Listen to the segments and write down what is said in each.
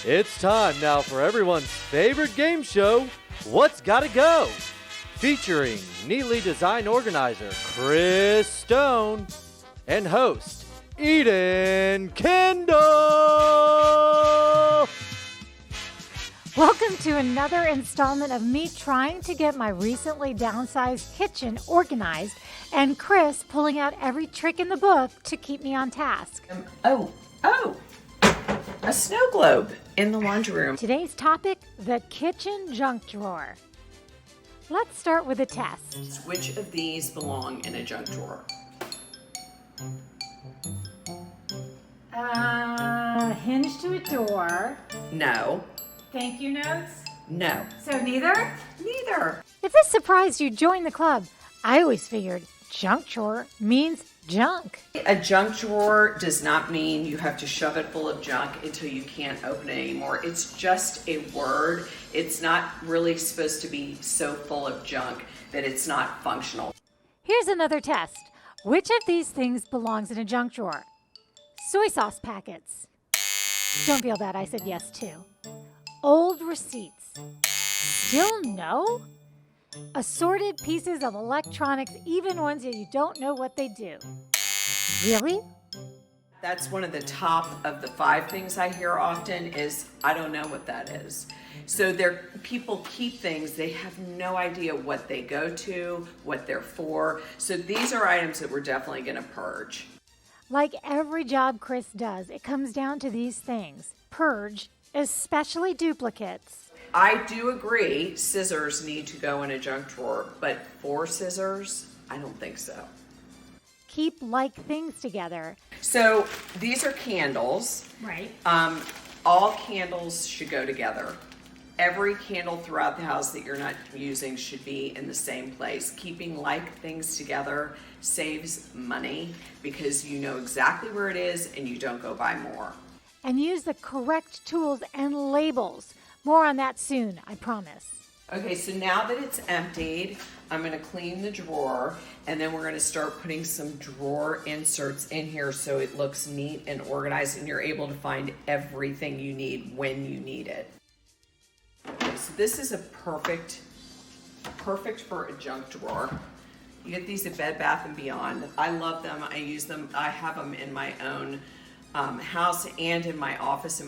It's time now for everyone's favorite game show, What's Gotta Go? Featuring neatly designed organizer Chris Stone and host Eden Kendall. Welcome to another installment of me trying to get my recently downsized kitchen organized and Chris pulling out every trick in the book to keep me on task. A snow globe in the laundry room. Today's topic, the kitchen junk drawer. Let's start with a test. Which of these belong in a junk drawer? Hinge to a door. No. Thank you notes. No. So neither? Neither. If this surprised you, join the club. I always figured junk drawer means junk. A junk drawer does not mean you have to shove it full of junk until you can't open it anymore. It's just a word. It's not really supposed to be so full of junk that it's not functional. Here's another test. Which of these things belongs in a junk drawer? Soy sauce packets. Don't feel bad, I said yes too. Old receipts. Still no? Assorted pieces of electronics, even ones that you don't know what they do. Really? That's one of the top of the 5 things I hear often is, I don't know what that is. So people keep things, they have no idea what they go to, what they're for. So these are items that we're definitely gonna purge. Like every job Chris does, it comes down to these things. Purge, especially duplicates. I do agree scissors need to go in a junk drawer, but 4 scissors, I don't think so. Keep like things together. So these are candles. Right. All candles should go together. Every candle throughout the house that you're not using should be in the same place. Keeping like things together saves money because you know exactly where it is and you don't go buy more. And use the correct tools and labels. More on that soon, I promise. Okay, so now that it's emptied, I'm gonna clean the drawer and then we're gonna start putting some drawer inserts in here so it looks neat and organized and you're able to find everything you need when you need it. Okay, so this is a perfect for a junk drawer. You get these at Bed Bath & Beyond. I love them, I use them, I have them in my own house and in my office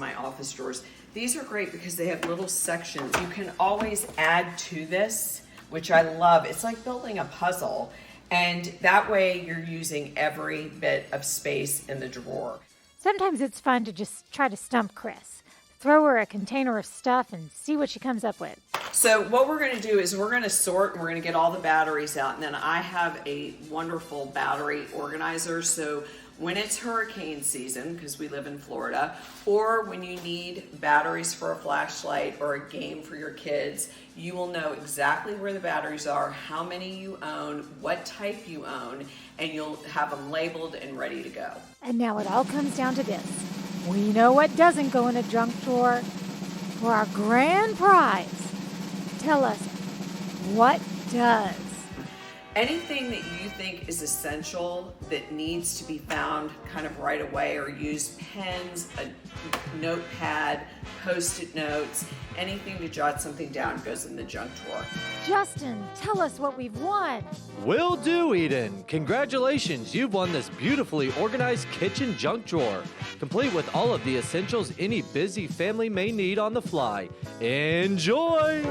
drawers. These are great because they have little sections. You can always add to this, which I love. It's like building a puzzle. And that way you're using every bit of space in the drawer. Sometimes it's fun to just try to stump Chris. Throw her a container of stuff and see what she comes up with. So what we're gonna do is we're gonna sort and we're gonna get all the batteries out. And then I have a wonderful battery organizer. So when it's hurricane season, because we live in Florida, or when you need batteries for a flashlight or a game for your kids, you will know exactly where the batteries are, how many you own, what type you own, and you'll have them labeled and ready to go. And now it all comes down to this. We know what doesn't go in a junk drawer. For our grand prize, tell us what does. Anything that you think is essential that needs to be found kind of right away or use pens, a notepad, Post-it notes, anything to jot something down goes in the junk drawer. Justin, tell us what we've won. Will do, Eden. Congratulations, you've won this beautifully organized kitchen junk drawer, complete with all of the essentials any busy family may need on the fly. Enjoy!